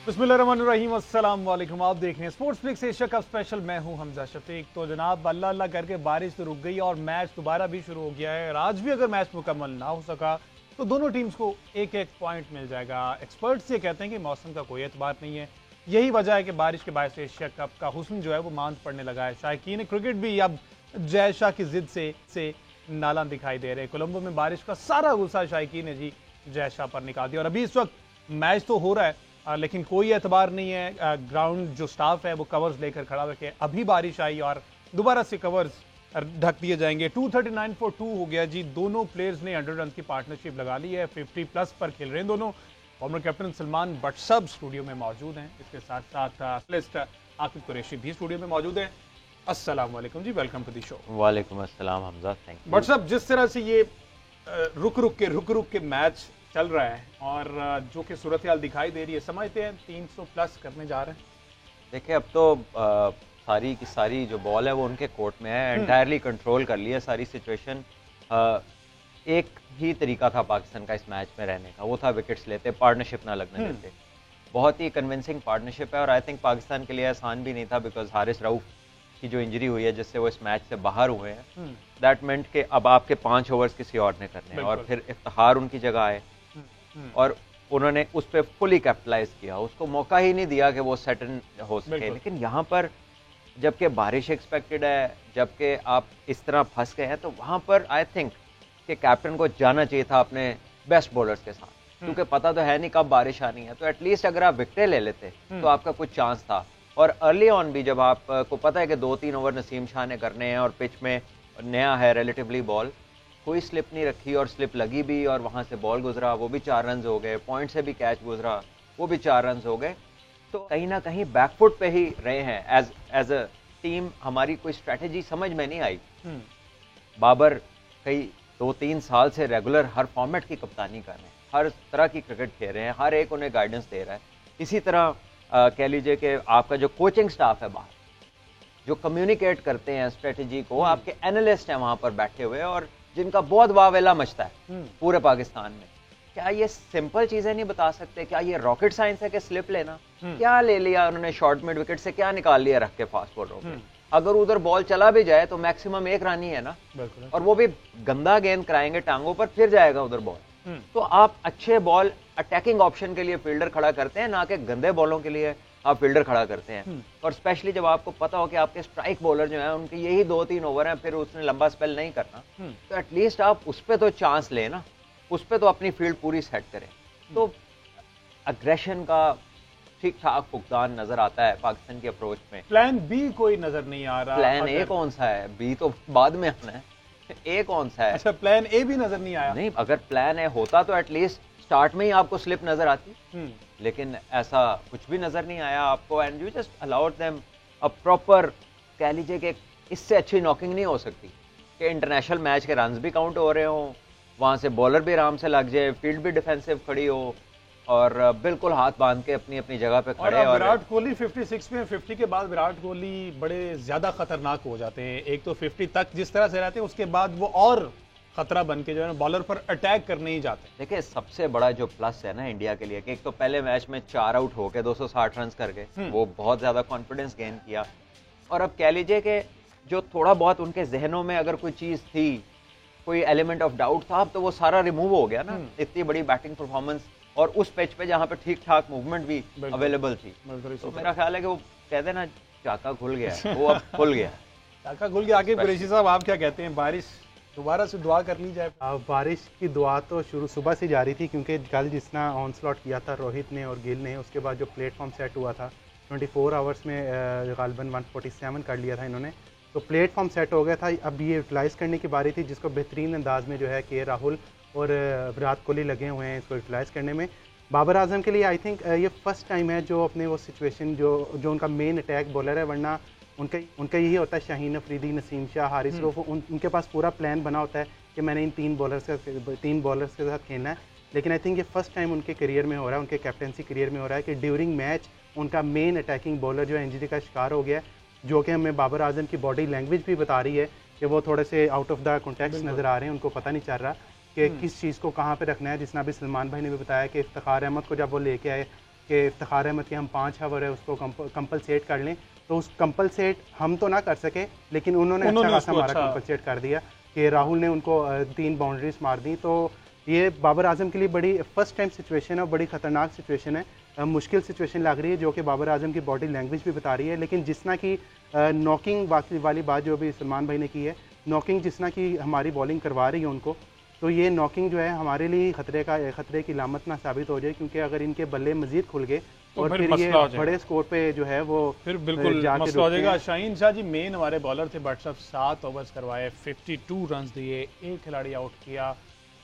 बिस्मिल्लाहिर्रहमानिर्रहीम, अस्सलाम वालेकुम। आप देख रहे हैं sports flix Asia cup special. मैं हूं हमजा शफीक। तो जनाब अल्लाह अल्लाह करके बारिश तो रुक गई और मैच दोबारा भी शुरू हो गया है। और आज भी अगर मैच मुकम्मल ना हो सका तो दोनों टीम्स को एक एक पॉइंट मिल जाएगा। एक्सपर्ट्स ये कहते हैं कि मौसम का कोई एतबार नहीं है। यही वजह है कि बारिश के बायस एशिया कप का हुस्न जो है वो मांद पड़ने लगा है। शायकीन क्रिकेट भी अब जय शाह की जिद से नाला दिखाई दे रहे हैं। कोलंबो में बारिश का सारा गुस्सा शायकीन ने जी जय शाह पर निकाल दिया। और अभी इस वक्त मैच तो हो रहा है लेकिन कोई एतबार नहीं है। ग्राउंड जो स्टाफ है वो कवर्स लेकर खड़ा रखे। अभी बारिश आई और दोबारा से कवर्स ढक दिए जाएंगे। 239 फॉर 2 हो गया जी। दोनों प्लेयर्स ने 100 रन की पार्टनरशिप लगा ली है। 50 प्लस पर खेल रहे हैं दोनों। फॉर्मर कैप्टन सलमान बट सब स्टूडियो में मौजूद हैं। इसके साथ साथ आकिब कुरैशी भी स्टूडियो में मौजूद हैं। अस्सलाम वालेकुम जी, वेलकम टू द शो। वालेकुम अस्सलाम हमजा, थैंक यू। बट सब जिस तरह से ये रुक रुक के मैच चल रहा है और जो कि सूरत हाल दिखाई दे रही है, समझते हैं 300 प्लस करने जा रहे हैं। देखिए अब तो सारी की सारी जो बॉल है वो उनके कोर्ट में है। एंटायरली कंट्रोल कर लिया सारी सिचुएशन। एक ही तरीका था पाकिस्तान का इस मैच में रहने का, वो था विकेट्स लेते, पार्टनरशिप ना लगने देते। बहुत ही कन्विंसिंग पार्टनरशिप है और आई थिंक पाकिस्तान के लिए आसान भी नहीं था बिकॉज हारिस रऊफ की जो इंजरी हुई है जिससे वो इस मैच से बाहर हुए हैं, दैट मेंट कि अब आपके 5 ओवर्स किसी और ने करने हैं और फिर इफ्तिखार उनकी जगह आए और उन्होंने उस पर फुली कैपिटलाइज किया। उसको मौका ही नहीं दिया कि वो सेटन हो सके। लेकिन यहाँ पर जबकि बारिश एक्सपेक्टेड है, जबकि आप इस तरह फंस गए हैं, तो वहाँ पर आई थिंक कि कैप्टन को जाना चाहिए था अपने बेस्ट बॉलर्स के साथ, क्योंकि पता तो है नहीं कब बारिश आनी है। तो एटलीस्ट अगर आप विकेटें ले लेते तो आपका कुछ चांस था। और अर्ली ऑन भी जब आपको पता है कि 2-3 ओवर नसीम शाह ने करने हैं और पिच में नया है रिलेटिवली बॉल, कोई स्लिप नहीं रखी और स्लिप लगी भी और वहां से बॉल गुजरा, वो भी 4 रन हो गए। पॉइंट से भी कैच गुजरा, वो भी 4 रन हो गए। तो कहीं ना कहीं बैकफुट पे ही रहे हैं एज अ टीम। हमारी कोई स्ट्रेटेजी समझ में नहीं आई। बाबर कई 2-3 साल से रेगुलर हर फॉर्मेट की कप्तानी कर रहे हैं, हर तरह की क्रिकेट खेल रहे हैं, हर एक उन्हें गाइडेंस दे रहा है। इसी तरह कह लीजिए कि आपका जो कोचिंग स्टाफ है बाहर, जो कम्युनिकेट करते हैं स्ट्रेटेजी को, आपके एनालिस्ट हैं वहां पर बैठे हुए और जिनका बहुत वावेला मचता है पूरे पाकिस्तान में। क्या ये सिंपल चीजें नहीं बता सकते? क्या ये रॉकेट साइंस है कि स्लिप लेना? क्या ले लिया उन्होंने शॉर्ट मिड विकेट से, क्या निकाल लिया रख के फास्ट बॉलरों पे? अगर उधर बॉल चला भी जाए तो मैक्सिमम 1 रन ही है ना, और वो भी गंदा गेंद कराएंगे टांगों पर, फिर जाएगा उधर बॉल। तो आप अच्छे बॉल अटैकिंग ऑप्शन के लिए फील्डर खड़ा करते हैं, ना कि गंदे बॉलों के लिए आप फील्डर खड़ा करते हैं। और स्पेशली जब आपको पता हो कि आपके स्ट्राइक बॉलर जो हैं उनके यही 2-3 ओवर हैं, फिर उसने लंबा स्पेल नहीं करना, तो एटलीस्ट आप उस पर तो चांस लें ना, उस पर तो अपनी फील्ड पूरी सेट करें। तो अग्रेशन का ठीक ठाक फुकदान नजर आता है पाकिस्तान की अप्रोच में। प्लान बी कोई नजर नहीं आ रहा। प्लान ए कौन सा है? बी तो बाद में आना है। ए कौन सा है? अच्छा, प्लान ए भी नजर नहीं आया। नहीं, अगर प्लान ए होता तो एटलीस्ट स्टार्ट में ही आपको स्लिप नजर आती, लेकिन ऐसा कुछ भी नजर नहीं आया आपको। And you just allowed them a proper, कह लीजिए कि इससे अच्छी नॉकिंग नहीं हो सकती कि इंटरनेशनल मैच के रन्स भी काउंट हो रहे हो, वहां से बॉलर भी आराम से लग जाए, फील्ड भी डिफेंसिव खड़ी हो और बिल्कुल हाथ बांध के अपनी अपनी जगह पे खड़े। और विराट कोहली 56 में, 50 के बाद विराट कोहली बड़े ज्यादा खतरनाक हो जाते हैं। एक तो 50 तक जिस तरह से रहते हैं, उसके बाद वो और खतरा बन के जो है ना बॉलर पर अटैक करने ही जाते हैं। देखिए सबसे बड़ा जो प्लस है ना इंडिया के लिए कि एक तो पहले मैच में 4 आउट होके 260 रन कर गए, वो बहुत ज्यादा कॉन्फिडेंस गेन किया। और अब कह लीजिए कि जो थोड़ा बहुत उनके जहनों में अगर कोई चीज थी, कोई एलिमेंट ऑफ डाउट था, अब तो वो सारा रिमूव हो गया ना। इतनी बड़ी बैटिंग परफॉर्मेंस और उस पिच पे जहाँ पे ठीक ठाक मूवमेंट भी अवेलेबल थी, तो मेरा ख्याल है कि वो कहते हैं ना चाका खुल गया, वो अब खुल गया। चाका खुल गया। आगे कुरैशी साहब आप क्या कहते हैं? बारिश दोबारा से दुआ कर ली जाए। बारिश की दुआ तो शुरू सुबह से जारी थी, क्योंकि कल जितना ऑन स्लॉट किया था रोहित ने और गिल ने, उसके बाद जो प्लेटफॉर्म सेट हुआ था 24 आवर्स में गालिबन 147 कर लिया था इन्होंने, तो प्लेटफॉर्म सेट हो गया था। अब ये यूटिलाइज़ करने की बारी थी, जिसको बेहतरीन अंदाज में जो है के राहुल और विराट कोहली लगे हुए हैं इसको यूटिलाइज़ करने में। बाबर आजम के लिए आई थिंक ये फर्स्ट टाइम है जो अपने वो सिचुएशन जो उनका मेन अटैक बॉलर है, वरना उनका यही होता है, शाहीन अफरीदी, नसीम शाह, हारिस रऊफ, उनके पास पूरा प्लान बना होता है कि मैंने इन 3 बॉलर्स के साथ खेलना है। लेकिन आई थिंक ये फर्स्ट टाइम उनके करियर में हो रहा है, उनके कैप्टनसी करियर में हो रहा है कि ड्यूरिंग मैच उनका मेन अटैकिंग बॉलर जो है इंजरी का शिकार हो गया, जो कि हमें बाबर आजम की बॉडी लैंग्वेज भी बता रही है कि वो थोड़े से आउट ऑफ द कॉन्टेक्स्ट नज़र आ रहे हैं। उनको पता नहीं चल रहा कि किस चीज़ को कहाँ पे रखना है। जिसना भी सलमान भाई ने भी बताया कि इफ्तिखार अहमद को जब वो लेके आए कि इफ्तिखार अहमद के हम 5 ओवर है उसको कंपलसेट कर लें, तो उस कंपलसेट हम तो ना कर सके, लेकिन उन्होंने अच्छा खासा हमारा कंपलसेट कर दिया कि राहुल ने उनको 3 बाउंड्रीज मार दी। तो ये बाबर आजम के लिए बड़ी फर्स्ट टाइम सिचुएशन है और बड़ी ख़तरनाक सिचुएशन है, मुश्किल सिचुएशन लग रही है, जो कि बाबर आजम की बॉडी लैंग्वेज भी बता रही है। लेकिन जिसना की नॉकिंग वाली बात जो भी सलमान भाई ने की है, नॉकिंग जिसना की हमारी बॉलिंग करवा रही है उनको, तो ये नॉकिंग जो है हमारे लिए खतरे की लामत ना साबित हो जाए, क्योंकि अगर इनके बल्ले मजीद खुल गए तो और फिर ये बड़े स्कोर पे जो है वो फिर बिल्कुल मसला हो जाएगा। शाहीन शाह जी मेन हमारे बॉलर थे, बट सब 7 ओवर्स करवाए, 52 रन दिए, एक खिलाड़ी आउट किया।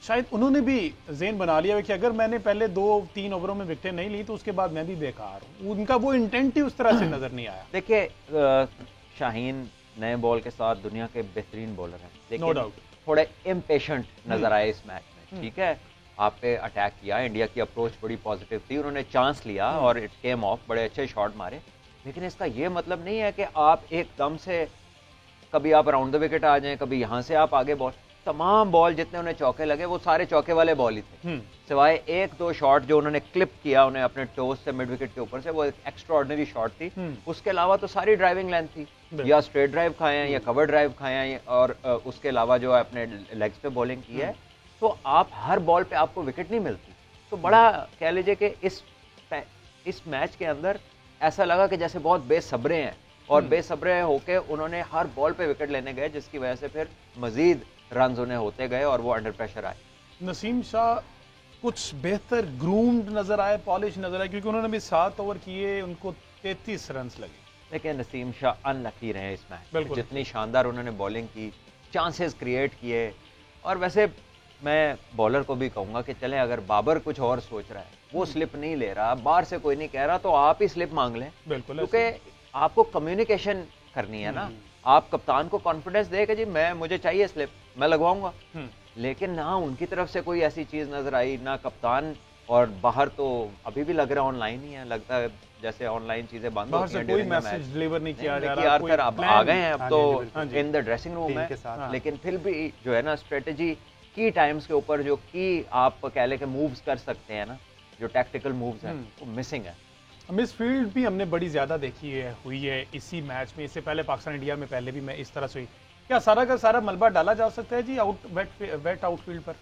शायद उन्होंने भी ज़ेन बना लिया कि अगर मैंने पहले 2-3 ओवरों में विकेटें नहीं ली तो उसके बाद मैं भी बेकार हूँ। उनका वो इंटेंट ही उस तरह से नजर नहीं आया। देखिए शाहीन नए बॉल के साथ दुनिया के बेहतरीन बॉलर हैं, लेकिन थोड़े इम्पेशेंट नजर आए इस मैच में। ठीक है, आप पे अटैक किया, इंडिया की अप्रोच बड़ी पॉजिटिव थी, उन्होंने चांस लिया और इट केम ऑफ, बड़े अच्छे शॉट मारे। लेकिन इसका ये मतलब नहीं है कि आप एकदम से कभी आप राउंड द विकेट आ जाएं, कभी यहाँ से आप आगे बॉल, तमाम बॉल जितने उन्हें चौके लगे वो सारे चौके वाले बॉल ही थे, सिवाय 1-2 शॉट जो उन्होंने क्लिप किया उन्हें अपने टोस से मिड विकेट के ऊपर से, वो एक एक्स्ट्राऑर्डिनरी शॉट थी। उसके अलावा तो सारी ड्राइविंग लेंथ थी, या स्ट्रेट ड्राइव खाए हैं या कवर ड्राइव खाए हैं, और उसके अलावा जो अपने लेग्स पे बॉलिंग की है, तो आप हर बॉल पे आपको विकेट नहीं मिलती। तो बड़ा कह लीजिए कि इस मैच के अंदर ऐसा लगा कि जैसे बहुत बेसब्रे हैं, और बेसब्रे होके उन्होंने हर बॉल पे विकेट लेने गए, जिसकी वजह से फिर मजीद रन उन्हें होते गए और वो अंडर प्रेशर आए। नसीम शाह कुछ बेहतर ग्रूम्ड नजर आए, पॉलिश नजर आए, क्योंकि उन्होंने भी 7 ओवर किए, उनको 33 रन लगे। लेकिन नसीम शाह अनलकी रहे इस मैच, जितनी शानदार उन्होंने बॉलिंग की, चांसेस क्रिएट किए। और वैसे मैं बॉलर को भी कहूंगा कि चले अगर बाबर कुछ और सोच रहा है, वो स्लिप नहीं ले रहा, बाहर से कोई नहीं कह रहा, तो आप ही स्लिप मांग लें, क्योंकि आपको कम्युनिकेशन करनी है ना। आप कप्तान को कॉन्फिडेंस दे कि जी मुझे चाहिए स्लिप, मैं लगवाऊंगा, लेकिन ना उनकी तरफ से कोई ऐसी चीज नजर आई, ना कप्तान, और बाहर तो अभी भी लग रहा है ऑनलाइन ही है, लगता है जैसे ऑनलाइन चीजें बंद होती हैं, कोई मैसेज डिलीवर नहीं किया जा रहा, यार अब आ गए हैं, अब तो इन द ड्रेसिंग रूम है, लेकिन फिर भी जो है ना स्ट्रेटेजी की टाइम्स के ऊपर जो की आप कह ले के मूव्स कर सकते हैं ना, जो टैक्टिकल मूव्स हैं, वो मिसिंग है। मिसफील्ड भी हमने बड़ी ज्यादा देखी है, हुई है इसी मैच में। इससे पहले पाकिस्तान इंडिया में पहले भी मैं इस तरह से हुई। क्या सारा का सारा मलबा डाला जा सकता है जी वेट आउटफील्ड पर?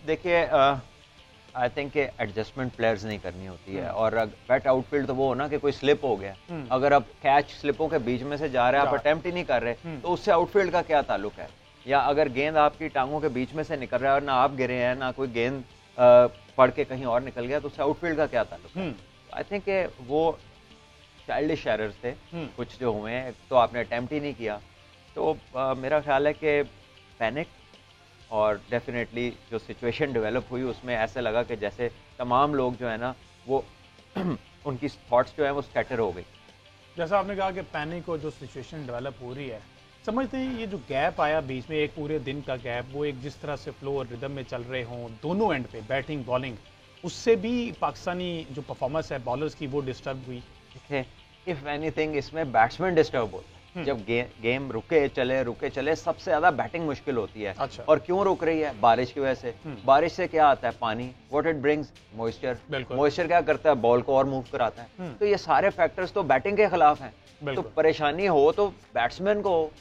देखिए आई थिंक एडजस्टमेंट प्लेयर्स नहीं करनी होती है, और वेट आउटफील्ड तो वो हो ना कि कोई स्लिप हो गया, अगर अब कैच स्लिपों के बीच में से जा रहा है, आप अटेम्प्ट ही नहीं कर रहे, तो उससे आउटफील्ड का क्या ताल्लुक है? या अगर गेंद आपकी टांगों के बीच में से निकल रहा है और ना आप गिरे हैं, ना कोई गेंद पड़ के कहीं और निकल गया, तो उससे आउटफील्ड का क्या ताल्लुक है? आई थिंक वो चाइल्डिश एरर्स थे कुछ जो हुए हैं, तो आपने अटेम्प्ट ही नहीं किया। तो मेरा ख्याल है कि पैनिक, और डेफिनेटली जो सिचुएशन डेवलप हुई उसमें ऐसे लगा कि जैसे तमाम लोग जो है ना वो उनकी थॉट्स जो है वो स्कैटर हो गई। जैसा आपने कहा कि पैनिक और जो सिचुएशन डेवलप हो रही है, समझते हैं ये जो गैप आया बीच में, एक पूरे दिन का गैप, वो एक जिस तरह से फ्लो और रिदम में चल रहे हों दोनों एंड पे, बैटिंग बॉलिंग, उससे भी पाकिस्तानी जो परफॉर्मेंस है बॉलर्स की वो डिस्टर्ब हुई। देखिए इफ एनीथिंग इसमें बैट्समैन डिस्टर्ब होता है, जब गेम रुके चले सबसे ज्यादा बैटिंग मुश्किल होती है। अच्छा। और क्यों रुक रही है? बारिश की वजह से। बारिश से क्या आता है? पानी, what it brings, moisture. Moisture क्या करता है? बॉल को और मूव कराता है। तो ये सारे फैक्टर्स तो बैटिंग के खिलाफ हैं। तो परेशानी हो तो बैट्समैन को,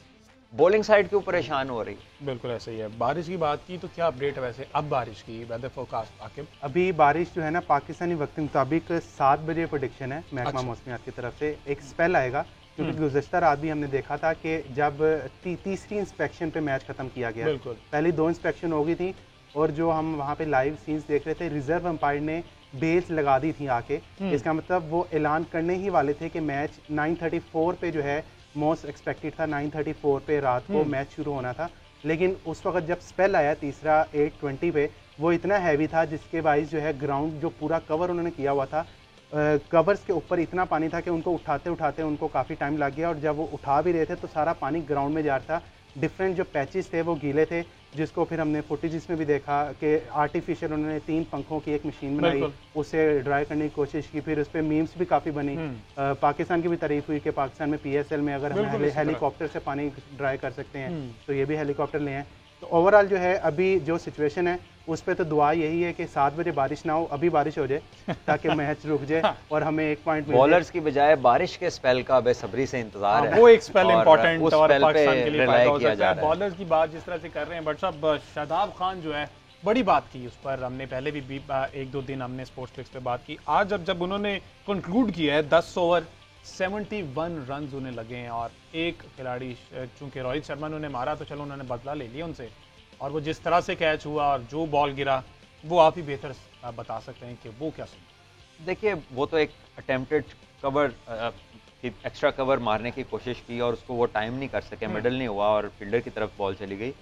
बॉलिंग साइड क्यों परेशान हो रही? बिल्कुल ऐसा ही है। बारिश की बात की तो क्या अपडेट है वैसे अब बारिश की, वेदर फोरकास्ट आकिब? अभी बारिश जो है ना पाकिस्तानी वक्त के मुताबिक 7 बजे प्रेडिक्शन है महकमा मौसमियात की तरफ से, एक स्पेल आएगा, क्योंकि गुज़श्ता रात भी हमने देखा था कि जब तीसरी इंस्पेक्शन पे मैच खत्म किया गया, पहली 2 इंस्पेक्शन हो गई थी, और जो हम वहाँ पे लाइव सीन्स देख रहे थे, रिजर्व अंपायर ने बेल्स लगा दी थी आके। इसका मतलब वो ऐलान करने ही वाले थे कि मैच 9:34 पे जो है मोस्ट एक्सपेक्टेड था, 9:34 पे रात को मैच शुरू होना था। लेकिन उस वक्त जब स्पेल आया तीसरा 8:20 पे, वो इतना हैवी था जिसके बाइस जो है ग्राउंड जो पूरा कवर उन्होंने किया हुआ था, कवर्स के ऊपर इतना पानी था कि उनको उठाते उठाते उनको काफ़ी टाइम लग गया, और जब वो उठा भी रहे थे तो सारा पानी ग्राउंड में जा रहा था। डिफरेंट जो पैचेस थे वो गीले थे, जिसको फिर हमने फुटेजेस में भी देखा कि आर्टिफिशियल उन्होंने 3 पंखों की एक मशीन बनाई, उसे ड्राई करने की कोशिश की, फिर उस पर मीम्स भी काफ़ी बनी। पाकिस्तान की भी तारीफ हुई कि पाकिस्तान में PSL में अगर हम हेलीकॉप्टर से पानी ड्राई कर सकते हैं तो ये भी हेलीकॉप्टर ले आए। तो ओवरऑल जो है अभी जो सिचुएशन है उस पर तो दुआ यही है कि 7 बजे बारिश ना हो, अभी बारिश हो जाए ताकि मैच रुक जाए और हमें एक पॉइंट मिल जाए। बॉलर्स की बजाय बारिश के स्पेल का बेसब्री से इंतजार है। वो एक स्पेल और इंपॉर्टेंट उस और स्पेल पाकिस्तान पे के लिए रिलाय फायदा हो किया सकता जा है। रहा है। बॉलर्स की बात जिस तरह से कर रहे हैं, बट साहब शादाब खान जो है बड़ी बात की, उस पर हमने पहले भी एक दो दिन हमने स्पोर्ट्स फ्लिक्स पे बात की। आज जब उन्होंने कंक्लूड किया है 10 ओवर 71 रन उन्हें लगे हैं और एक खिलाड़ी चूंकि रोहित शर्मा ने उन्हें मारा तो चलो उन्होंने बदला ले लिया उनसे, और वो जिस तरह से कैच हुआ और जो बॉल गिरा वो आप ही बेहतर बता सकते हैं कि वो क्या सुन। देखिए वो तो एक अटेम्प्टेड कवर, एक्स्ट्रा कवर मारने की कोशिश की और उसको वो टाइम नहीं कर सके, मिडल नहीं हुआ और फील्डर की तरफ बॉल चली गई,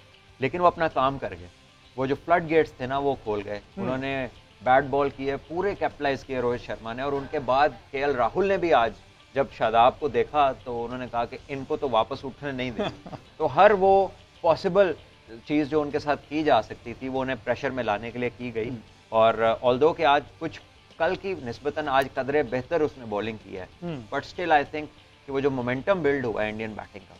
लेकिन वो अपना काम कर गए। वो जो फ्लड गेट्स थे ना वो खोल गए, उन्होंने बैट बॉल किए, पूरे कैपिटलाइज किए रोहित शर्मा ने। और उनके बाद केएल राहुल ने भी आज जब शादाब को देखा तो उन्होंने कहा कि इनको तो वापस उठने नहीं देना। तो हर वो पॉसिबल चीज़ जो उनके साथ की जा सकती थी वो उन्हें प्रेशर में लाने के लिए की गई। और ऑल्दो कि आज कुछ कल की निस्बतन आज कदरे बेहतर उसने बॉलिंग की है, बट स्टिल आई थिंक कि वो जो मोमेंटम बिल्ड हुआ है इंडियन बैटिंग का,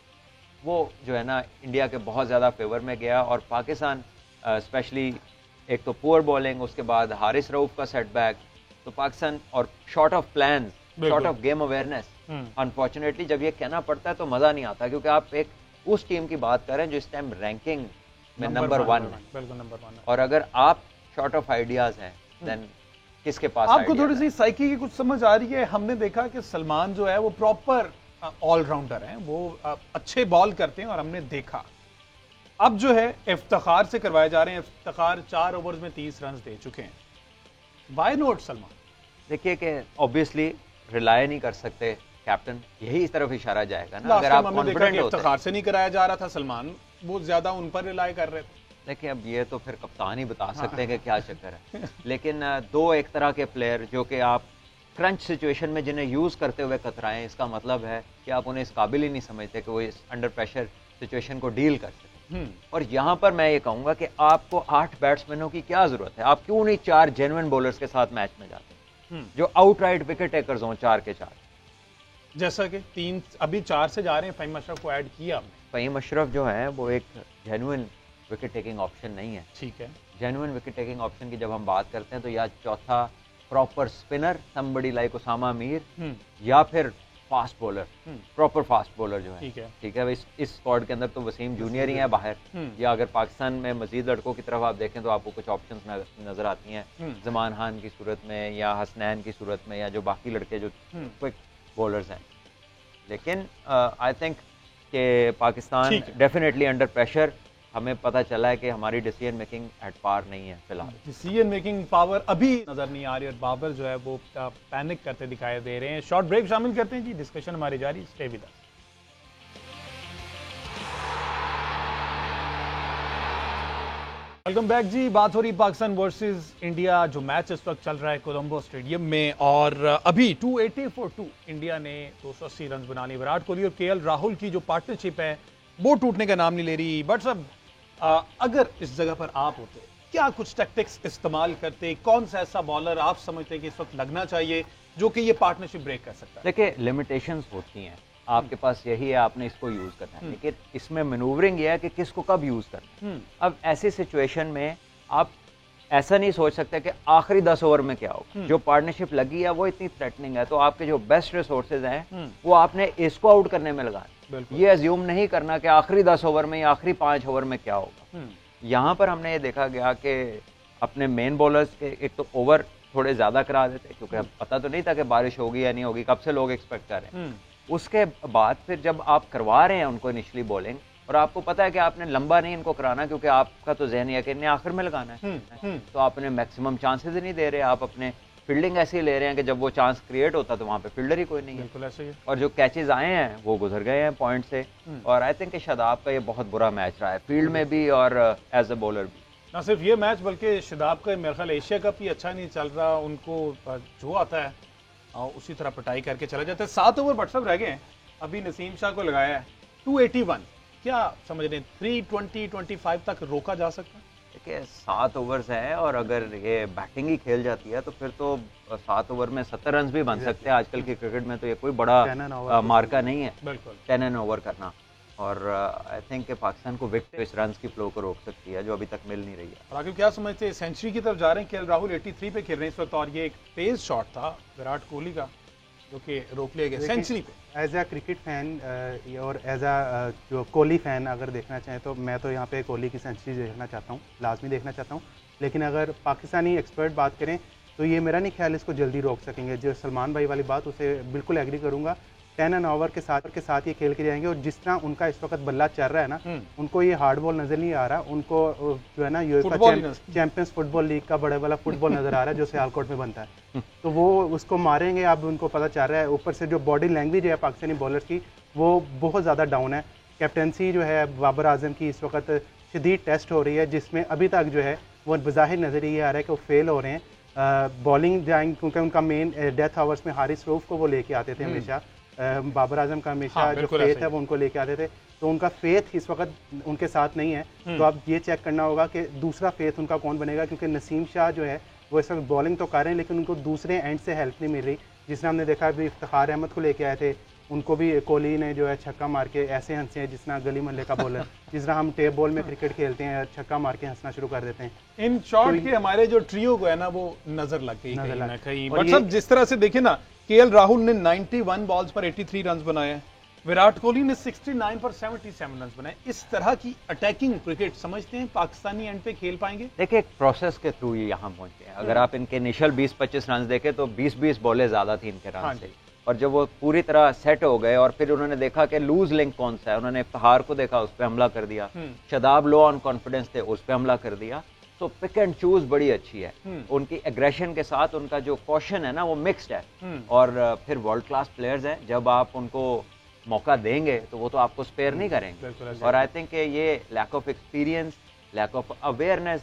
वो जो है ना इंडिया के बहुत ज़्यादा फेवर में गया। और पाकिस्तान स्पेशली एक तो पुअर बॉलिंग, उसके बाद हारिस रऊफ का सेटबैक, तो पाकिस्तान और short of plan, short of game awareness, unfortunately जब ये कहना पड़ता है तो मज़ा नहीं आता, क्योंकि आप एक उस टीम की बात कर रहे हैं जो इस टाइम रैंकिंग में नंबर 1 है, और अगर आप शॉर्ट ऑफ आइडियाज हैं देन किसके पास आपको थोड़ी सी साइकी की कुछ समझ आ रही है? हमने देखा कि सलमान जो है वो प्रॉपर ऑलराउंडर हैं, वो अच्छे बॉल करते हैं और हमने देखा अब जो है इफ्तिखार से करवाए जा रहे हैं। इफ्तिखार 4 ओवर्स में 30 रन दे चुके हैं, व्हाई नॉट सलमान? देखिए कि ऑब्वियसली रिलाय नहीं कर सकते कैप्टन, यही इस तरफ इशारा जाएगा ना। अगर आप कॉन्फिडेंट होते इफ्तिखार से नहीं कराया जा रहा था, सलमान वो ज्यादा उन पर रिलाय कर रहे थे। देखिए अब ये तो फिर कप्तान ही बता सकते हैं कि क्या चक्कर है। लेकिन दो एक तरह के प्लेयर जो कि आप क्रंच सिचुएशन में जिन्हें यूज़ करते हुए कतराएं, इसका मतलब है कि आप उन्हें इस काबिल ही नहीं समझते कि वो इस अंडर प्रेशर सिचुएशन को डील कर सकें। और यहाँ पर मैं ये कहूँगा कि आपको 8 बैट्समैनों की क्या ज़रूरत है? आप क्यों नहीं 4 जेन्युइन बॉलर्स के साथ मैच में जाते जो आउटराइट विकेट टेकर्स हों, 4 के 4, जैसा कि 3 अभी 4 से जा रहे हैं। फ़हीम अशरफ को ऐड किया हमने। फ़हीम अशरफ जो है वो एक जेन्युइन विकेट टेकिंग ऑप्शन नहीं है। ठीक है, जेन्युइन विकेट टेकिंग ऑप्शन की जब हम बात करते हैं तो या चौथा proper spinner somebody like Usama Mir, या फिर fast bowler, proper fast bowler जो है। ठीक है, इस स्क्वाड के अंदर तो वसीम जूनियर ही है बाहर, या अगर पाकिस्तान में मजीद लड़कों की तरफ आप देखें तो आपको कुछ ऑप्शंस नजर आती हैं जमान खान की सूरत में या हसनैन की सूरत में, या जो बाकी लड़के जो क्विक बॉलर्स हैं। लेकिन आई थिंक कि पाकिस्तान डेफिनेटली अंडर प्रेशर, हमें पता चला है कि हमारी डिसीजन मेकिंग एट पार नहीं है फिलहाल। डिसीजन मेकिंग पावर अभी नजर नहीं आ रही और बाबर जो है वो पैनिक करते दिखाई दे रहे हैं। शॉर्ट ब्रेक शामिल करते हैं जी, डिस्कशन हमारी जारी, stay with us. Welcome back जी। बात हो रही पाकिस्तान वर्सेस इंडिया, जो मैच इस वक्त चल रहा है कोलंबो स्टेडियम में, और अभी 280 फॉर 2 इंडिया ने 280 रन बना लिए। विराट कोहली और केएल राहुल की जो पार्टनरशिप है वो टूटने का नाम नहीं ले रही। बट सब अगर इस जगह पर आप होते, क्या कुछ टैक्टिक्स इस्तेमाल करते? कौन सा ऐसा बॉलर आप समझते हैं कि इस वक्त लगना चाहिए जो कि ये पार्टनरशिप ब्रेक कर सकता है? देखिए लिमिटेशंस होती हैं, आपके पास यही है, आपने इसको यूज करना है, लेकिन इसमें मैनूवरिंग ये है कि किसको कब यूज करना है। अब ऐसी सिचुएशन में आप ऐसा नहीं सोच सकते कि आखिरी 10 ओवर में क्या होगा। जो पार्टनरशिप लगी है वो इतनी थ्रेटनिंग है, तो आपके जो बेस्ट रिसोर्सेज हैं वो आपने इसको आउट करने में लगाए। ये अज्यूम नहीं करना कि आखिरी 10 ओवर में या आखिरी 5 ओवर में क्या होगा। यहाँ पर हमने ये देखा गया कि अपने मेन बॉलर्स के एक तो ओवर थोड़े ज्यादा करा देते, क्योंकि अब पता तो नहीं था कि बारिश होगी या नहीं होगी, कब से लोग एक्सपेक्ट कर रहे हैं। उसके बाद फिर जब आप करवा रहे हैं उनको इनिशियली बॉलिंग, और आपको पता है कि आपने लंबा नहीं इनको कराना, क्योंकि आपका तो ज़हन है कि इन्हें आखिर में लगाना है, तो आप इन्हें मैक्सिमम चांसेस ही नहीं दे रहे। आप अपने फील्डिंग ऐसे ही ले रहे हैं कि जब वो चांस क्रिएट होता तो वहाँ पे फील्डर ही कोई नहीं है। बिल्कुल ऐसे ही है। और जो कैचेज आए हैं वो गुजर गए हैं पॉइंट से। और आई थिंक कि शादाब का ये बहुत बुरा मैच रहा है, फील्ड में भी और एज अ बॉलर भी। ना सिर्फ ये मैच बल्कि शादाब का मेरे ख्याल एशिया कप ही अच्छा नहीं चल रहा, उनको जो आता है उसी तरह पिटाई करके चले जाते हैं। 7 ओवर बट सब रह गए हैं, अभी नसीम शाह को लगाया है 281, क्या समझ रहे हैं 320-25 तक रोका जा सकता है? देखिए 7 ओवर्स हैं, और अगर ये बैटिंग ही खेल जाती है तो फिर तो 7 ओवर में 70 रन भी बन सकते हैं। आजकल के क्रिकेट में तो ये कोई बड़ा मार्का नहीं है 10 एन ओवर करना। और आई थिंक कि पाकिस्तान को विकेट इस रन की फ्लो को रोक सकती है जो अभी तक मिल नहीं रही है। और आगे क्या समझते हैं, सेंचुरी की तरफ जा रहे हैं केएल राहुल 83 पे खेल रहे हैं इस वक्त, और ये एक तेज शॉट था विराट कोहली का जो कि रोक लिया गया सेंचुरी पे। एज अ क्रिकेट फैन और एज अ जो कोहली फैन अगर देखना चाहें तो मैं तो यहाँ पे कोहली की सेंचुरी देखना चाहता हूँ, लाजमी देखना चाहता हूँ। लेकिन अगर पाकिस्तानी एक्सपर्ट बात करें तो ये मेरा नहीं ख्याल इसको जल्दी रोक सकेंगे। जो सलमान भाई वाली बात उसे बिल्कुल एग्री करूँगा। 10 एन ओवर के साथ ये खेल के जाएंगे, और जिस तरह उनका इस वक्त बल्ला चल रहा है ना, उनको ये हार्ड बॉल नजर नहीं आ रहा। उनको जो है ना यूएफए चैंपियंस फुटबॉल लीग का बड़े वाला फुटबॉल नजर आ रहा है जो सियालकोट में बनता है, तो वो उसको मारेंगे। अब उनको पता चल रहा है। ऊपर से जो बॉडी लैंग्वेज है पाकिस्तानी बॉलर्स की वो बहुत ज़्यादा डाउन है। कैप्टनसी जो है बाबर आजम की इस वक्त शदीद टेस्ट हो रही है, जिसमें अभी तक जो है वो बज़ाहिर नज़र ये आ रहा है कि वो फेल हो रहे हैं। बॉलिंग जाएंगे क्योंकि उनका मेन डेथ आवर्स में हारिस रऊफ को वो लेके आते थे हमेशा। बाबर आजम का हमेशा जो फेथ है वो उनको लेके आते थे, तो उनका फेथ इस वक्त उनके साथ नहीं है। तो अब ये चेक करना होगा कि दूसरा फेथ उनका कौन बनेगा, क्योंकि नसीम शाह जो है वो इस वक्त बॉलिंग तो कर रहे हैं लेकिन उनको दूसरे एंड से हेल्प नहीं मिल रही। जिसने हमने देखा अभी इफ्तिखार अहमद को लेके आए थे, उनको भी कोहली ने जो है छक्का मार के ऐसे हंसे हैं जिसना गली मोहल्ले का बॉलर जिस तरह हम टेप बॉल में क्रिकेट खेलते हैं, छक्का मार के हंसना शुरू कर देते हैं। इन शॉट के हमारे जो ट्रियो को है ना वो नजर लग गई कहीं ना कहीं। बट सब जिस तरह से देखे ना, केएल राहुल ने 91 बॉल्स पर 83 रन बनाए हैं, विराट कोहली ने 69 पर 77 रन बनाए। इस तरह की अटैकिंग क्रिकेट समझते हैं पाकिस्तानी एंड पे खेल पाएंगे? देखिए, एक प्रोसेस के थ्रू ये यहाँ पहुंचे हैं। अगर आप इनके इनिशियल 20-25 रन देखें तो 20-20 बॉलें ज्यादा थी इनके रन से, और जब वो पूरी तरह सेट हो गए और फिर उन्होंने देखा कि लूज लिंक कौन सा है, उन्होंने इफ्तिखार को देखा, उस पर हमला कर दिया। शदाब लो ऑन कॉन्फिडेंस थे, उस पर हमला कर दिया। तो पिक एंड चूज बड़ी अच्छी है उनकी। एग्रेशन के साथ उनका जो कॉशन है ना वो मिक्स्ड है। और फिर वर्ल्ड क्लास प्लेयर्स हैं, जब आप उनको मौका देंगे तो वो तो आपको स्पेयर नहीं करेंगे। और आई थिंक ये lack of experience, lack of awareness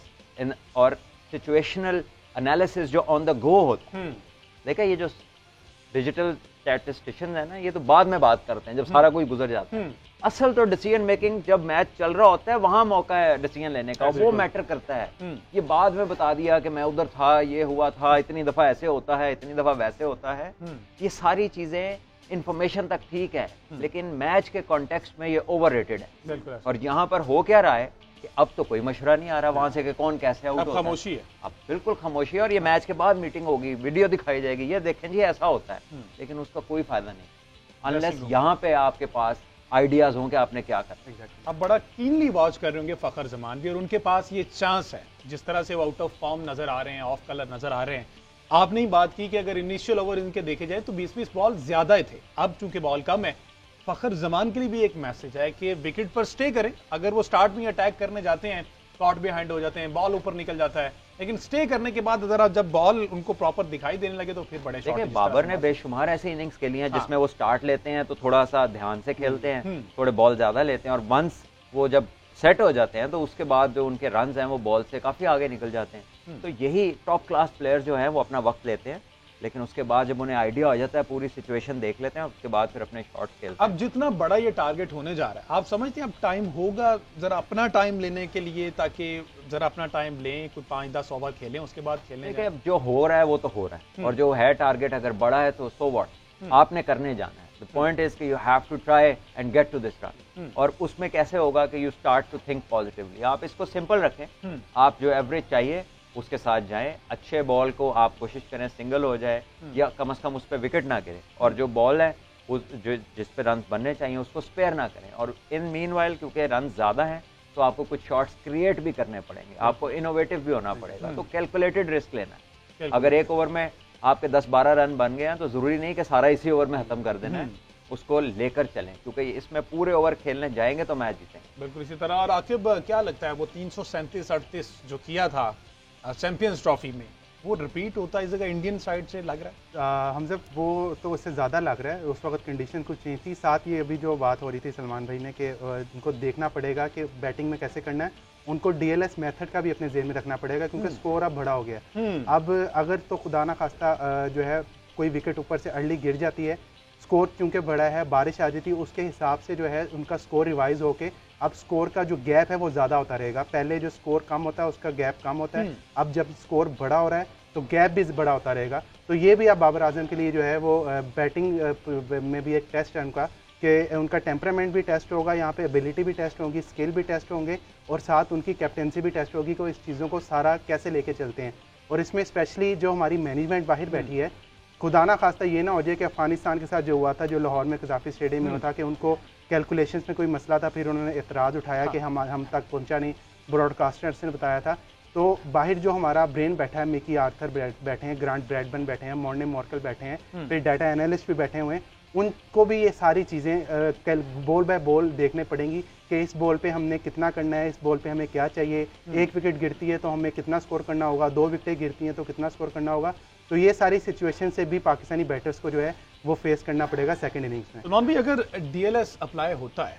और सिचुएशनल एनालिसिस जो ऑन द गो होता है। देखा, ये जो डिजिटल स्टैटिस्टिशियन है ना, ये तो बाद में बात करते हैं जब सारा कुछ गुजर जाता है। असल तो डिसीजन मेकिंग जब मैच चल रहा होता है वहां मौका है डिसीजन लेने का, वो मैटर करता है। ये बाद में बता दिया कि मैं उधर था, ये हुआ था, इतनी दफा ऐसे होता है, इतनी दफा वैसे होता है। ये सारी चीजें इंफॉर्मेशन तक ठीक है, लेकिन मैच के कॉन्टेक्स्ट में ये ओवररेटेड है। और यहाँ पर हो क्या रहा है कि अब तो कोई मशवरा नहीं आ रहा वहां से कि कौन कैसे आउट होता है। खामोशी है, अब बिल्कुल खामोशी है। और ये मैच के बाद मीटिंग होगी, वीडियो दिखाई जाएगी, ये देखें जी ऐसा होता है, लेकिन उसका कोई फायदा नहीं अनलेस यहाँ पे आपके पास आइडियाज हों कि आपने क्या करना है। अब बड़ा कीनली वॉच कर रहे होंगे फखर जमान भी, और उनके पास ये चांस है। जिस तरह से वो आउट ऑफ फॉर्म नजर आ रहे हैं, ऑफ कलर नजर आ रहे हैं। आपने ही बात की कि अगर इनिशियल ओवर इनके देखे जाए तो 20-20 बॉल ज्यादा थे, अब चूंकि बॉल कम है। फखर जमान के लिए भी एक मैसेज है कि विकेट पर स्टे करें। अगर वो स्टार्ट में अटैक करने जाते हैं, कॉट बिहाइंड हो जाते हैं, बॉल ऊपर निकल जाता है, लेकिन स्टे करने के बाद जरा जब बॉल उनको प्रॉपर दिखाई देने लगे तो फिर बड़े शॉट। देखिए, बाबर ने बेशुमार ऐसे इनिंग्स खेली हैं जिसमें वो स्टार्ट लेते हैं तो थोड़ा सा ध्यान से खेलते हैं, थोड़े बॉल ज्यादा लेते हैं, और वंस वो जब सेट हो जाते हैं तो उसके बाद जो उनके रन हैं वो बॉल से काफी आगे निकल जाते हैं। तो यही टॉप क्लास प्लेयर जो हैं वो अपना वक्त लेते हैं, लेकिन उसके बाद जब उन्हें आइडिया आ जाता है, पूरी सिचुएशन देख लेते हैं, उसके बाद फिर अपने शॉट खेलते हैं। अब जितना बड़ा ये टारगेट होने जा रहा है, आप समझते हैं अब टाइम होगा जरा अपना टाइम लेने के लिए, ताकि जरा अपना टाइम लें, कुछ 5-10 ओवर खेलें, उसके बाद खेलें? देखिए, जो हो रहा है वो तो हो रहा है, और जो है टारगेट अगर बड़ा है तो सो व्हाट, आपने करने जाना है। द पॉइंट इज कि you have to try and get to this run. और उसमें कैसे होगा कि you start to think positively. आप इसको सिंपल रखें, आप जो एवरेज चाहिए उसके साथ जाएं। अच्छे बॉल को आप कोशिश करें सिंगल हो जाए, या कम से कम उस पर विकेट ना गिरे, और जो बॉल है जिस पे रन बनने चाहिए उसको स्पेयर ना करें। और इन मीनवाइल क्योंकि रन ज्यादा हैं तो आपको कुछ शॉट्स क्रिएट भी करने पड़ेंगे, आपको इनोवेटिव भी होना पड़ेगा। तो कैलकुलेटेड रिस्क लेना है। अगर एक ओवर में आपके 10-12 रन बन गए हैं तो जरूरी नहीं कि सारा इसी ओवर में खत्म कर देना है, उसको लेकर चलें, क्योंकि इसमें पूरे ओवर खेलने जाएंगे तो मैच जीतेंगे। बिल्कुल इसी तरह। और आकिब, क्या लगता है वो 337-38 जो किया था चैंपियंस ट्रॉफी में, वो रिपीट होता है इस जगह इंडियन साइड से लग रहा है? हमसे वो तो उससे ज़्यादा लग रहा है। उस वक्त कंडीशन कुछ नहीं थी। साथ ये अभी जो बात हो रही थी सलमान भाई ने कि उनको देखना पड़ेगा कि बैटिंग में कैसे करना है, उनको डीएलएस मेथड का भी अपने जेल में रखना पड़ेगा, क्योंकि स्कोर अब बड़ा हो गया है। अब अगर तो खुदा ना खास्ता जो है कोई विकेट ऊपर से अर्ली गिर जाती है, स्कोर चूंकि बड़ा है, बारिश आ जाती है, उसके हिसाब से जो है उनका स्कोर रिवाइज होके अब स्कोर का जो गैप है वो ज़्यादा होता रहेगा। पहले जो स्कोर कम होता है उसका गैप कम होता है, अब जब स्कोर बड़ा हो रहा है तो गैप भी बड़ा होता रहेगा। तो ये भी अब बाबर आजम के लिए जो है वो बैटिंग में भी एक टेस्ट है उनका कि उनका टेम्परामेंट भी टेस्ट होगा, यहाँ पे एबिलिटी भी टेस्ट होगी, स्किल भी टेस्ट होंगे और साथ उनकी कैप्टेंसी भी टेस्ट होगी कि वो इस चीज़ों को सारा कैसे लेके चलते हैं। और इसमें स्पेशली जो हमारी मैनेजमेंट बाहर बैठी है, खुदा ना खास्ता ये ना हो जाए कि अफगानिस्तान के साथ जो हुआ था, जो लाहौर में कज़ाफ़ी स्टेडियम में हुआ था, कि उनको कैलकुलेशंस में कोई मसला था, फिर उन्होंने एतराज़ उठाया कि हम तक पहुंचा नहीं, ब्रॉडकास्टर्स ने बताया था। तो बाहर जो हमारा ब्रेन बैठा है, मिकी आर्थर बैठे हैं, ग्रांट ब्रैडबर्न बैठे हैं, मॉर्ने मॉर्कल बैठे हैं, फिर डाटा एनालिस्ट भी बैठे हुए हैं, उनको भी ये सारी चीज़ें बॉल बाय बॉल देखने पड़ेंगी कि इस बॉल पे हमने कितना करना है, इस बॉल पे हमें क्या चाहिए, एक विकेट गिरती है तो हमें कितना स्कोर करना होगा, 2 विकेटें गिरती हैं तो कितना स्कोर करना होगा। तो ये सारी सिचुएशन से भी पाकिस्तानी बैटर्स को जो है वो फेस करना पड़ेगा सेकंड इनिंग्स में। सलमान भाई, अगर डीएलएस अप्लाई होता है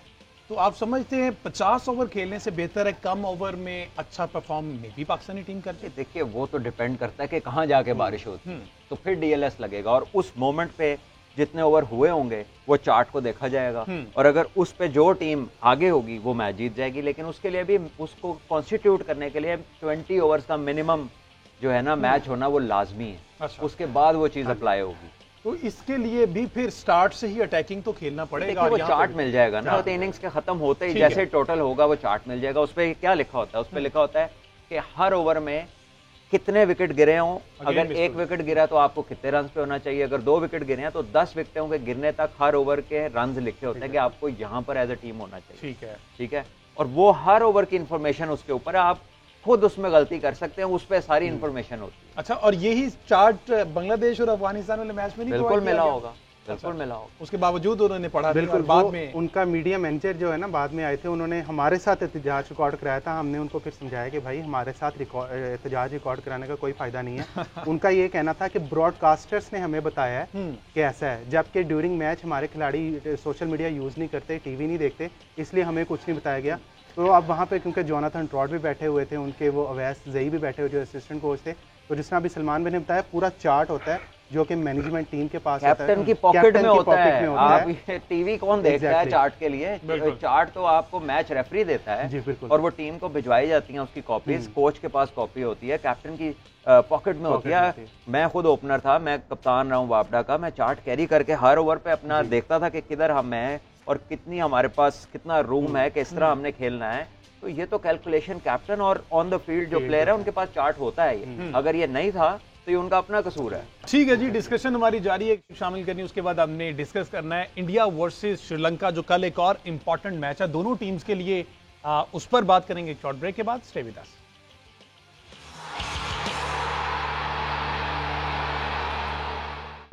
तो आप समझते हैं 50 ओवर खेलने से बेहतर है कम ओवर में अच्छा परफॉर्म में भी पाकिस्तानी टीम करती है? देखिए, वो तो डिपेंड करता है कि कहाँ जाके बारिश होती है, तो फिर डीएलएस लगेगा और उस मोमेंट पे जितने ओवर हुए होंगे वो चार्ट को देखा जाएगा और अगर उस पे जो टीम आगे होगी वो मैच जीत जाएगी। लेकिन उसके लिए भी उसको कॉन्स्टिट्यूट करने के लिए 20 ओवर्स का मिनिमम जो है ना मैच होना वो लाजमी है। अच्छा। उसके बाद वो चीज़ अप्लाई होगी। तो इसके लिए भी फिर स्टार्ट से ही अटैकिंग तो खेलना पड़ेगा। देखिए, वो चार्ट मिल जाएगा ना, तो इनिंग्स के खत्म होते ही जैसे टोटल होगा वो चार्ट मिल जाएगा। उस पर क्या लिखा होता है? उस पर लिखा होता है कि हर ओवर में कितने विकेट गिरे हों, अगर 1 विकेट गिरा तो आपको कितने रन पे होना चाहिए, अगर 2 विकेट गिरे हैं तो 10 विकेटों के गिरने तक हर ओवर के रन लिखे होते हैं कि आपको यहाँ पर एज ए टीम होना चाहिए। ठीक है। और वो हर ओवर की इंफॉर्मेशन उसके ऊपर है, आप खुद उसमें गलती कर सकते हैं, उस पर सारी इंफॉर्मेशन होती है। अच्छा, और यही चार्ट बांग्लादेश और अफगानिस्तान वाले मैच में नहीं बिल्कुल मिला होगा, बिल्कुल मिला होगा। उसके बावजूद उन्होंने पढ़ा बिल्कुल बाद में उनका मीडिया मैनेजर जो है ना बाद में आए थे, उन्होंने हमारे साथ एहतजाज रिकॉर्ड कराया था। हमने उनको फिर समझाया कि भाई हमारे साथ एहतजाज रिकॉर्ड कराने का कोई फायदा नहीं है। उनका ये कहना था कि ब्रॉडकास्टर्स ने हमें बताया है कि ऐसा है, जबकि ड्यूरिंग मैच हमारे खिलाड़ी सोशल मीडिया यूज़ नहीं करते, टीवी नहीं देखते, इसलिए हमें कुछ नहीं बताया गया। तो अब वहाँ पे क्योंकि जोनाथन ट्रॉट भी बैठे हुए थे, उनके वो अवैस जई भी बैठे हुए जो असिस्टेंट कोच थे, तो जिस तरह अभी सलमान भाई ने बताया पूरा चार्ट होता है जो कि मैनेजमेंट टीम के पास कैप्टन की पॉकेट में होता है। आप ये टीवी कौन देखता है चार्ट के लिए? चार्ट तो आपको मैच रेफरी देता है और वो टीम को भिजवाई जाती है उसकी कॉपीज, कोच के पास कॉपी होती है, कैप्टन की पॉकेट में होती है। मैं खुद ओपनर था, मैं कप्तान रहा हूँ बापडा का, मैं चार्ट कैरी करके हर ओवर पे अपना देखता था कि किधर हम हैं और कितनी हमारे पास कितना रूम है, किस तरह हमने खेलना है। तो ये तो कैलकुलेशन कैप्टन और ऑन द फील्ड जो प्लेयर है उनके पास चार्ट होता है। ये अगर ये नहीं था तो ये उनका अपना कसूर है। ठीक है जी, डिस्कशन हमारी जारी है, शामिल करनी उसके बाद हमने डिस्कस करना है इंडिया वर्सेस श्रीलंका, जो कल एक और इंपॉर्टेंट मैच है दोनों टीम्स के लिए। उस पर बात करेंगे एक शॉर्ट ब्रेक के बाद। Stay with us.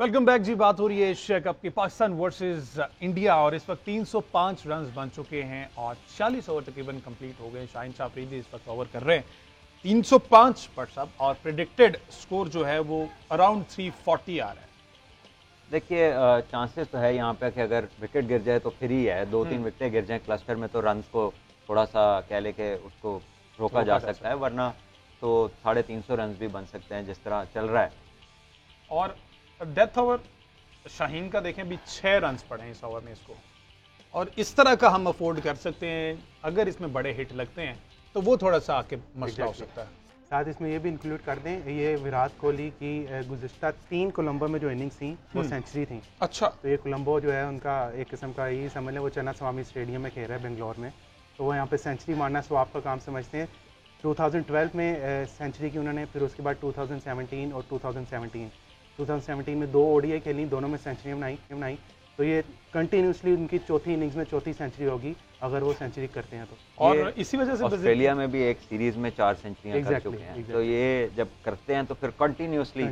Welcome back जी। बात हो रही है एशिया कप की, पाकिस्तान वर्सेस इंडिया, और इस वक्त 305 रन बन चुके हैं और 40 ओवर तकरीबन कंप्लीट हो गए। शाहीन शाह अफरीदी इस वक्त ओवर कर रहे हैं 305 पर सब, और प्रेडिक्टेड स्कोर जो है वो अराउंड 340 आ रहा है। देखिए, चांसेस तो है यहाँ पे कि अगर विकेट गिर जाए तो फिर ही है, 2-3 विकेटें गिर जाए क्लस्टर में तो रन को थोड़ा सा कह ले के उसको रोका जा सकता है, वरना तो 350 रन भी बन सकते हैं जिस तरह चल रहा है। और डेथ ओवर शाहीन का देखें भी 6 रन पड़े हैं इस ओवर में इसको, और इस तरह का हम अफोर्ड कर सकते हैं। अगर इसमें बड़े हिट लगते हैं तो वो थोड़ा सा आके मसला हो सकता है। साथ इसमें ये भी इंक्लूड कर दें, ये विराट कोहली की गुज़िश्ता 3 कोलंबो में जो इनिंग्स थी वो सेंचुरी थी। अच्छा, तो ये कोलंबो जो है उनका एक किस्म का ये समझ लें, वो चन्ना स्वामी स्टेडियम में खेल रहा है बेंगलोर में, तो वो यहाँ पे सेंचुरी मारना स्वाब का काम समझते हैं। 2012 में सेंचुरी की उन्होंने, फिर उसके बाद 2017 और 2017 में 2 ओडीआई खेली, दोनों में सेंचुरी बनाई। तो ये कंटिन्यूसली उनकी चौथी इनिंग्स में चौथी सेंचुरी होगी अगर वो सेंचुरी करते हैं तो। और इसी वजह से ऑस्ट्रेलिया में भी एक सीरीज में 4 सेंचुरियां कर चुके हैं। तो ये जब करते हैं तो फिर कंटिन्यूसली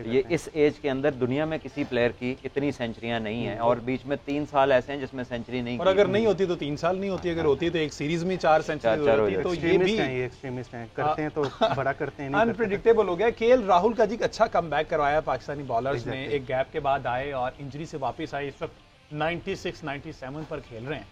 ये इस एज के अंदर दुनिया में किसी प्लेयर की इतनी सेंचुरियां नहीं है, और बीच में 3 साल ऐसे हैं जिसमें सेंचुरी नहीं, और अगर नहीं होती तो 3 साल नहीं होती, अगर होती तो एक सीरीज में 4 सेंचुरी होती। तो ये भी एक्सट्रीमिस्ट हैं, करते हैं तो बड़ा करते हैं, अनप्रेडिक्टेबल हो गया। केएल राहुल का जी अच्छा कमबैक करवाया पाकिस्तानी बॉलर्स ने, एक गैप के बाद आए और इंजरी से वापस आए, इस वक्त 96-97 पर खेल रहे हैं,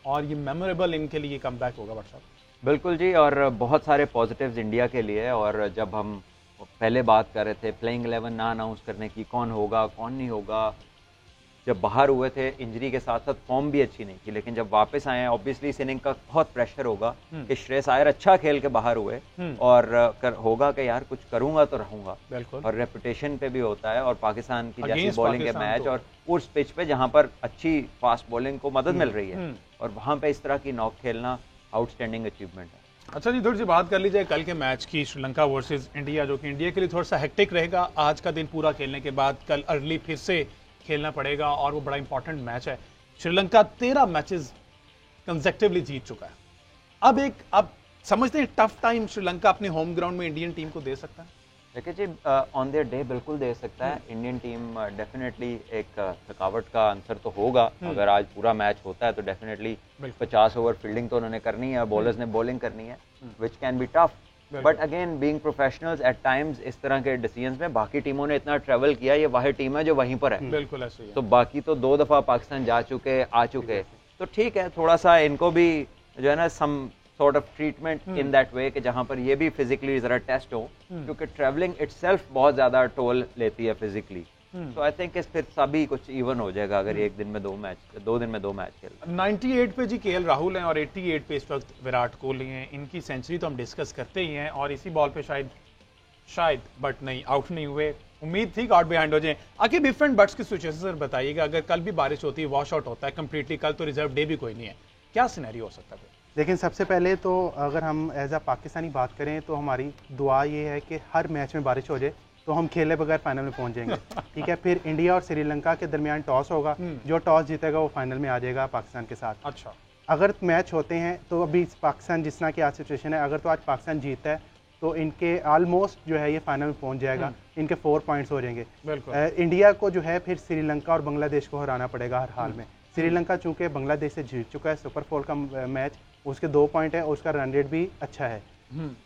और ये मेमोरेबल इनके लिए कमबैक होगा व्हाट्सएप। बिल्कुल जी, और बहुत सारे पॉजिटिव्स इंडिया के लिए। और जब हम पहले बात कर रहे थे प्लेइंग 11 ना अनाउंस करने की, कौन होगा कौन नहीं होगा, जब बाहर हुए थे इंजरी के साथ साथ फॉर्म भी अच्छी नहीं थी, लेकिन जब वापस आए हैं ऑब्वियसली इस इनिंग का बहुत प्रेशर होगा कि श्रेयस अय्यर अच्छा खेल के बाहर हुए और होगा कि यार कुछ करूंगा तो रहूंगा, और रेपुटेशन पे भी होता है, और पाकिस्तान की जैसी बॉलिंग के मैच और उस पिच पे जहां पर अच्छी फास्ट बॉलिंग को मदद मिल रही है और वहां पे इस तरह की नॉक खेलना आउटस्टैंडिंग अचीवमेंट है। अच्छा जी, थोड़ी सी बात कर लीजिए कल के मैच की, श्रीलंका वर्सेस इंडिया, जो कि इंडिया के लिए थोड़ा सा हेक्टिक रहेगा। आज का दिन पूरा खेलने के बाद कल अर्ली फिर से खेलना पड़ेगा और वो बड़ा इंपॉर्टेंट मैच है। श्रीलंका 13 मैचेस कंसेक्टिवली जीत चुका है। अब समझते हैं टफ टाइम श्रीलंका अपने होम ग्राउंड में इंडियन टीम को दे सकता है। देखिए जी, ऑन देयर डे बिल्कुल दे सकता है। इंडियन टीम डेफिनेटली एक थकावट का आंसर तो होगा। अगर आज पूरा मैच होता है तो डेफिनेटली 50 ओवर फील्डिंग तो उन्होंने करनी है, बॉलर्स ने बॉलिंग करनी है, which can be tough. But again being professionals at times इस तरह के डिसीजंस में बाकी टीमों ने इतना ट्रेवल किया, ये वाहिद टीम है जो वहीं पर है। बिल्कुल ऐसे ही है। तो बाकी तो 2 दफा पाकिस्तान आ चुके, तो ठीक है, थोड़ा सा इनको भी जो है ना some sort of treatment in that way कि जहां पर ये भी फिजिकली जरा टेस्ट हो, क्योंकि ट्रैवलिंग इटसेल्फ बहुत ज्यादा टोल लेती है फिजिकली। तो आई थिंक फिर सभी कुछ इवन हो जाएगा अगर एक दिन में 2 दिन में 2 मैच खेल। 98 पे जी केएल राहुल हैं और 88 पे इस वक्त विराट कोहली हैं। इनकी सेंचुरी तो हम डिस्कस करते ही हैं और इसी बॉल पे शायद बट नहीं, आउट नहीं हुए। उम्मीद थी गॉड बिहाइंड हो जाए। आखिर डिफरेंट बट्स की सिचुएशन सर बताइएगा, अगर कल भी बारिश होती है, वॉश आउट होता है कंप्लीटली, कल तो रिजर्व डे भी कोई नहीं है, क्या सिनेरियो हो सकता है? लेकिन सबसे पहले तो अगर हम एज अ पाकिस्तानी बात करें तो हमारी दुआ ये है कि हर मैच में बारिश हो जाए तो हम खेले बगैर फाइनल में पहुंच जाएंगे। ठीक है, फिर इंडिया और श्रीलंका के दरमियान टॉस होगा, जो टॉस जीतेगा वो फाइनल में आ जाएगा पाकिस्तान के साथ। अच्छा, अगर मैच होते हैं तो अभी पाकिस्तान जिस तरह की आज सिचुएशन है, अगर तो आज पाकिस्तान जीतता है तो इनके ऑलमोस्ट जो है ये फाइनल में पहुंच जाएगा, इनके 4 पॉइंट्स हो जाएंगे। इंडिया को जो है फिर श्रीलंका और बांग्लादेश को हराना पड़ेगा हर हाल में। श्रीलंका चूंकि बांग्लादेश से जीत चुका है सुपर 4 का मैच, उसके 2 पॉइंट है और उसका रन रेट भी अच्छा है।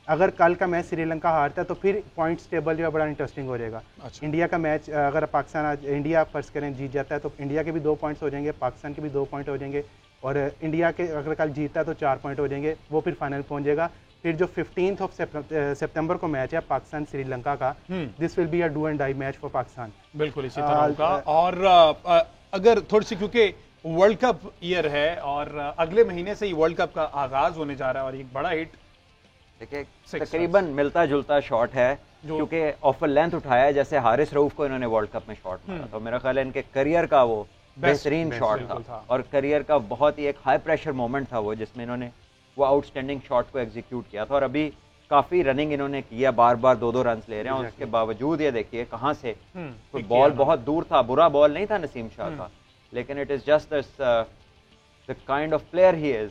अगर कल का मैच श्रीलंका हारता है तो फिर पॉइंट्स टेबल जो है बड़ा इंटरेस्टिंग हो जाएगा। अच्छा। इंडिया का मैच अगर पाकिस्तान आज इंडिया फर्ज करें जीत जाता है तो इंडिया के भी 2 पॉइंट्स हो जाएंगे, पाकिस्तान के भी 2 पॉइंट हो जाएंगे, और इंडिया के अगर कल जीतता है तो 4 पॉइंट हो जाएंगे, वो फिर फाइनल पहुंच जाएगा। फिर जो 15 सितंबर को मैच है पाकिस्तान श्रीलंका का, this will be a do and die match for Pakistan. बिल्कुल इसी तरह होगा। और अगर थोड़ी सी, क्योंकि वर्ल्ड कप ईयर है और अगले महीने से ही वर्ल्ड कप का आगाज होने जा रहा है और एक बड़ा हिट, देखिए तकरीबन मिलता जुलता शॉट है, क्योंकि ऑफ लेंथ उठाया है जैसे हारिस रऊफ को इन्होंने वर्ल्ड कप में शॉट मारा, तो मेरा ख्याल है इनके करियर का वो बेहतरीन शॉट था और करियर का बहुत ही एक हाई प्रेशर मोमेंट था वो, जिसमें इन्होंने वो आउटस्टैंडिंग शॉट को एग्जीक्यूट किया था। और अभी काफी रनिंग इन्होंने की है, बार बार 2-2 रन ले रहे हैं, और उसके बावजूद ये देखिए कहां से तो बॉल बहुत दूर था, बुरा बॉल नहीं था नसीम शाह का, लेकिन it is just the kind of player he is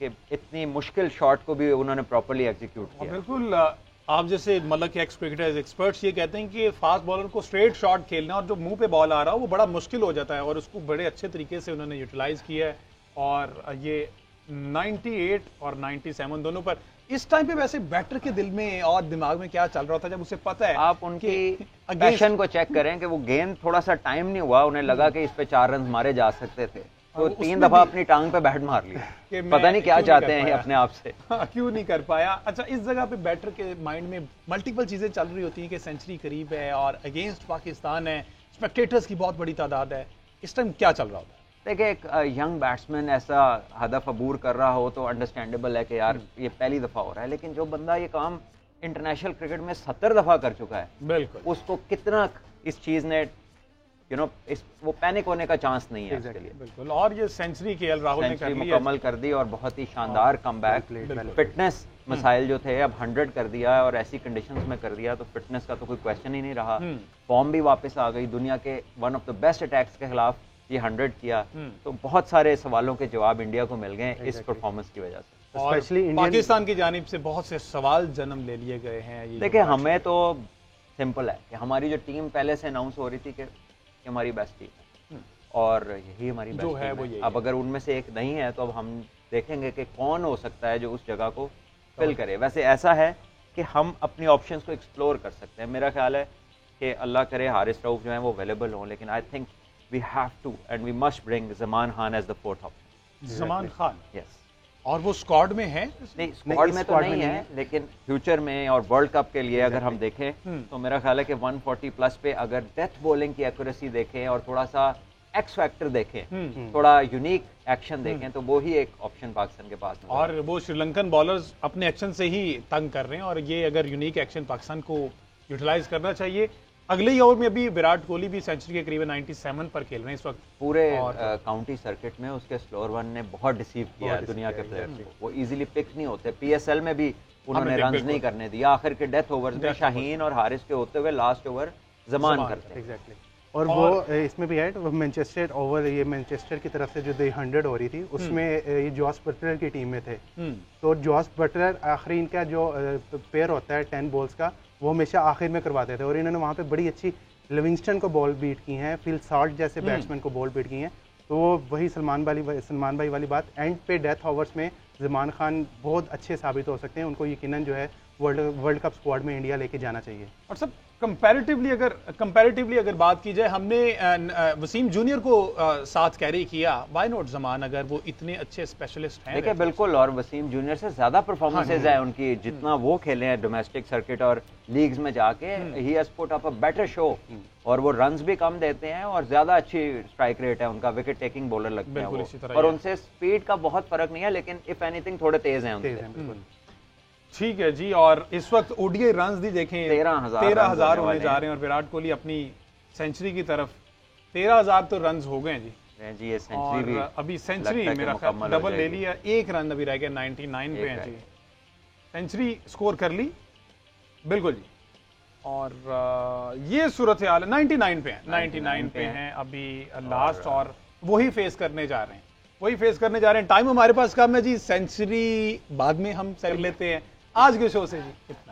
कि इतनी मुश्किल शॉट को भी उन्होंने प्रॉपर्ली एग्जीक्यूट किया। बिल्कुल, आप जैसे मतलब कि एक्स क्रिकेटर एक्सपर्ट्स ये कहते हैं कि फास्ट बॉलर को स्ट्रेट शॉट खेलना और जो मुंह पे बॉल आ रहा हो वो बड़ा मुश्किल हो जाता है, और उसको बड़े अच्छे तरीके से उन्होंने यूटिलाइज किया है। और ये 98 और 97 दोनों पर इस टाइम पे वैसे बैटर के दिल में और दिमाग में क्या चल रहा था जब उसे पता है? आप उनकी पैशन को चेक करें कि वो गेंद थोड़ा सा टाइम नहीं हुआ, उन्हें लगा कि इस पे 4 रन मारे जा सकते थे, तो 3 दफा अपनी टांग पे बैट मार लिया। पता नहीं क्या चाहते हैं अपने आप से, क्यों नहीं कर पाया। अच्छा, इस जगह पे बैटर के माइंड में मल्टीपल चीजें चल रही होती हैं कि सेंचुरी करीब है और अगेंस्ट पाकिस्तान है, स्पेक्टेटर्स की बहुत बड़ी तादाद है, इस टाइम क्या चल रहा होता है? देखिए, एक यंग बैट्समैन ऐसा हदफ अबूर कर रहा हो तो अंडरस्टैंडेबल है कि यार ये पहली दफा हो रहा है, लेकिन जो बंदा ये काम इंटरनेशनल क्रिकेट में 70 दफा कर चुका है, बिल्कुल उसको कितना इस चीज ने वो पैनिक होने का चांस नहीं है इसके लिए। बिल्कुल। और ये सेंचुरी केएल राहुल ने मुकम्मल कर दी और बहुत ही शानदार कमबैक। फिटनेस मसाइल जो थे अब 100 कर दिया है और ऐसी कंडीशंस में कर दिया, तो फिटनेस का तो कोई क्वेश्चन ही नहीं रहा। फॉर्म भी वापस आ गई, दुनिया के one of the best attacks के खिलाफ ये 100 किया, तो बहुत सारे सवालों के जवाब इंडिया को मिल गए इस परफॉर्मेंस की वजह से। और पाकिस्तान की जानिब से बहुत से सवाल जन्म ले लिए गए हैं। देखिए, हमें तो सिंपल है कि हमारी जो टीम पहले से अनाउंस हो रही थी कि हमारी बेस्ट टीम है और यही हमारी बेस्ट है वो। अब अगर उनमें से एक नहीं है तो अब हम देखेंगे कि कौन हो सकता है जो उस जगह को फिल करे। वैसे ऐसा है कि हम अपनी ऑप्शंस को एक्सप्लोर कर सकते हैं। मेरा ख्याल है कि अल्लाह करे हारिस रऊफ जो है वो अवेलेबल हो, लेकिन I think we have to and we must bring Zaman Khan as the 4th option. Zaman Khan, yes. और वो स्क्वाड में है? नहीं, स्क्वाड में तो नहीं है, लेकिन फ्यूचर में और वर्ल्ड कप के लिए अगर हम देखें तो मेरा ख्याल है कि 140 प्लस पे अगर डेथ बॉलिंग की एक्यूरेसी देखें और थोड़ा सा एक्स फैक्टर देखें, थोड़ा यूनिक एक्शन देखें, तो वो ही एक ऑप्शन पाकिस्तान के पास है। और वो श्रीलंकन बॉलर्स अपने एक्शन से ही तंग कर रहे हैं, और ये अगर यूनिक एक्शन पाकिस्तान को यूटिलाइज करना चाहिए। अगले ही ओवर में अभी विराट कोहली भी सेंचुरी के करीबन 97 पर खेल रहे हैं इस वक्त पूरे काउंटी सर्किट में। उसके स्लोअर वन ने बहुत डिसीव किया है दुनिया के प्लेयर्स को, वो इजीली पिक नहीं होते। पीएसएल में भी उन्होंने रन नहीं करने दिया, आखिर के डेथ ओवर्स में शाहीन और हारिस के होते हुए लास्ट ओवर जमान करते हैं। एग्जैक्टली। और वो इसमें भी है मैनचेस्टर ओवर, ये मैनचेस्टर की तरफ से जो 100 हो रही थी उसमें ये जॉस बटलर की टीम में थे। तो जॉस बटलर आखिरी इनका जो पेयर होता है 10 बॉल्स का, वो हमेशा आखिर में करवाते थे, और इन्होंने वहाँ पे बड़ी अच्छी लिविंगस्टन को बॉल बीट की हैं, फिल सॉल्ट जैसे बैट्समैन को बॉल बीट की हैं। तो वो वही सलमान भाई वाली बात, एंड पे डेथ ओवर्स में ज़मान खान बहुत अच्छे साबित हो सकते हैं। उनको यकीनन जो है वर्ल्ड कप स्क्वाड में इंडिया लेके जाना चाहिए। और सब कंपैरेटिवली अगर बात की जाए, हमने वसीम जूनियर को साथ कैरी किया, व्हाई नॉट ज़मान, अगर वो इतने अच्छे स्पेशलिस्ट हैं। देखिए बिल्कुल, और वसीम जूनियर से ज्यादा परफॉर्मेंसेज है उनकी, जितना वो खेले हैं डोमेस्टिक सर्किट और लीग्स में जाके, he has put up a better show. और वो रन्स भी कम देते हैं और ज्यादा अच्छी स्ट्राइक रेट है उनका, विकेट टेकिंग बॉलर लगते हैं वो, और उनसे स्पीड का बहुत फर्क नहीं है, लेकिन इफ एनीथिंग थोड़े तेज हैं उनसे। ठीक है जी। और इस वक्त ओडीआई रन्स भी देखें 13,000 होने जा रहे हैं, और विराट कोहली अपनी सेंचुरी की तरफ 13,000 तो रन्स हो गए जी। ये सेंचुरी भी अभी सेंचुरी मेरा ख्याल डबल ले लिया, एक रन अभी रह गया, 99 पे है जी। सेंचुरी स्कोर कर ली, बिल्कुल जी। और ये सूरत हाल है, 99 पे है, 99 पे हैं अभी लास्ट, और वही फेस करने जा रहे हैं। टाइम हमारे पास कम है जी, सेंचुरी बाद में हम कर लेते हैं। आज के शो से जी इतना।